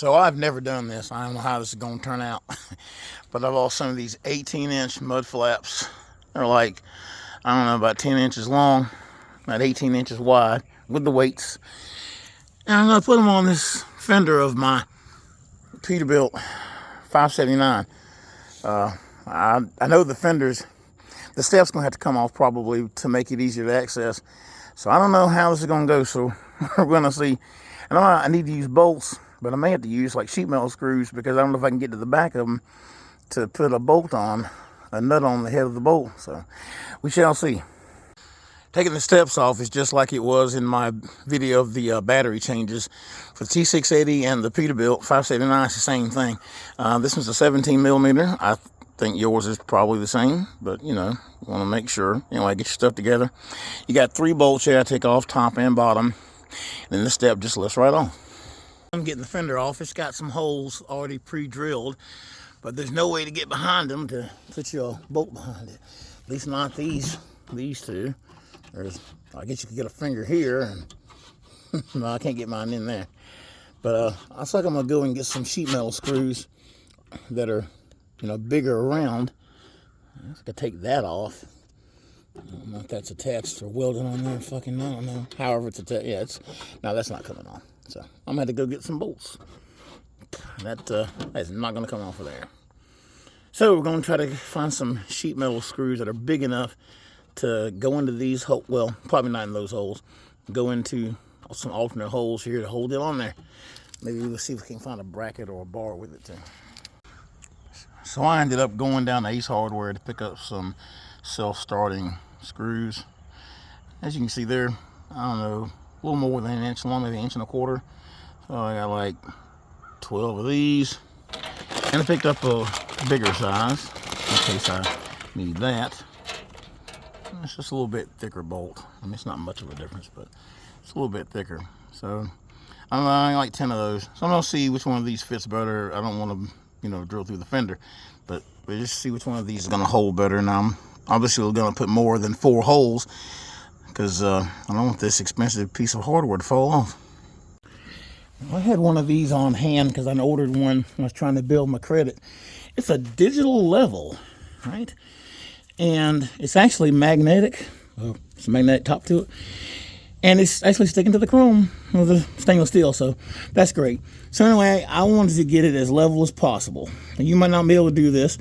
So I've never done this. I don't know how this is going to turn out. But I've bought some of these 18-inch mud flaps. They're like, I don't know, about 10 inches long, about 18 inches wide with the weights. And I'm going to put them on this fender of my Peterbilt 579. I know the fenders, the step's going to have to come off probably to make it easier to access. So I don't know how this is going to go. So we're going to see. I know I need to use bolts, but I may have to use like sheet metal screws because I don't know if I can get to the back of them to put a bolt on, a nut on the head of the bolt. So we shall see. Taking the steps off is just like it was in my video of the battery changes for the T680 and the Peterbilt 579. It's the same thing. This one's a 17 millimeter. I think yours is probably the same, but you know, you want to make sure. Anyway, get your stuff together. You got 3 bolts here. I take off top and bottom, and then the step just lifts right off. I'm getting the fender off. It's got some holes already pre-drilled, but there's no way to get behind them to put your bolt behind it. At least not these two. I guess you could get a finger here, and no, I can't get mine in there. But I was like, I'm gonna go and get some sheet metal screws that are, you know, bigger around. I could take that off. I don't know if that's attached or welded on there. Fucking, I don't know. However, it's attached. Yeah, no, that's not coming off. So I'm gonna have to go get some bolts. That's not gonna come off of there. So we're gonna try to find some sheet metal screws that are big enough to go into these holes. Well, probably not in those holes. Go into some alternate holes here to hold it on there. Maybe we'll see if we can find a bracket or a bar with it too. So I ended up going down to Ace Hardware to pick up some self-starting screws. As you can see there, I don't know, a little more than an inch long, maybe an inch and a quarter. So I got like 12 of these. And I picked up a bigger size in case I need that. It's just a little bit thicker bolt. I mean, it's not much of a difference, but it's a little bit thicker. So I like 10 of those. So I'm gonna see which one of these fits better. I don't want to, you know, drill through the fender, but just see which one of these is gonna hold better. And I'm obviously gonna put more than 4 holes because I don't want this expensive piece of hardware to fall off. I had one of these on hand because I ordered one when I was trying to build my credit. It's a digital level, right? And it's actually magnetic. Oh, it's a magnetic top to it. And it's actually sticking to the chrome of the stainless steel, so that's great. So anyway, I wanted to get it as level as possible. And you might not be able to do this,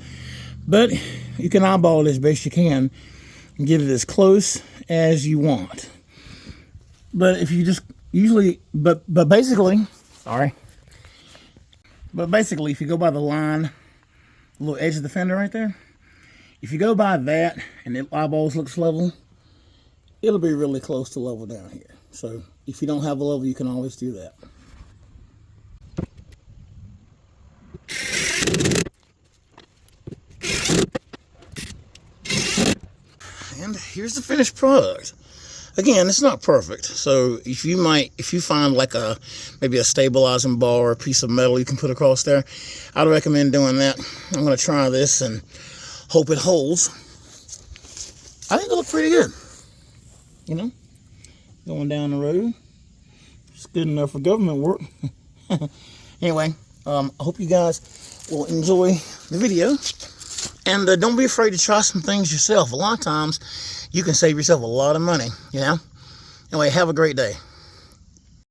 but you can eyeball it as best you can and get it as close as you want. But if you just but basically, if you go by the line, the little edge of the fender right there, if you go by that and the eyeballs looks level, it'll be really close to level down here. So if you don't have a level, you can always do that. And here's the finished product. Again, it's not perfect. So if you find like maybe a stabilizing bar or a piece of metal you can put across there, I'd recommend doing that. I'm gonna try this and hope it holds. I think it looks pretty good. You know, going down the road. It's good enough for government work. Anyway, I hope you guys will enjoy the video. And don't be afraid to try some things yourself. A lot of times, you can save yourself a lot of money, you know? Anyway, have a great day.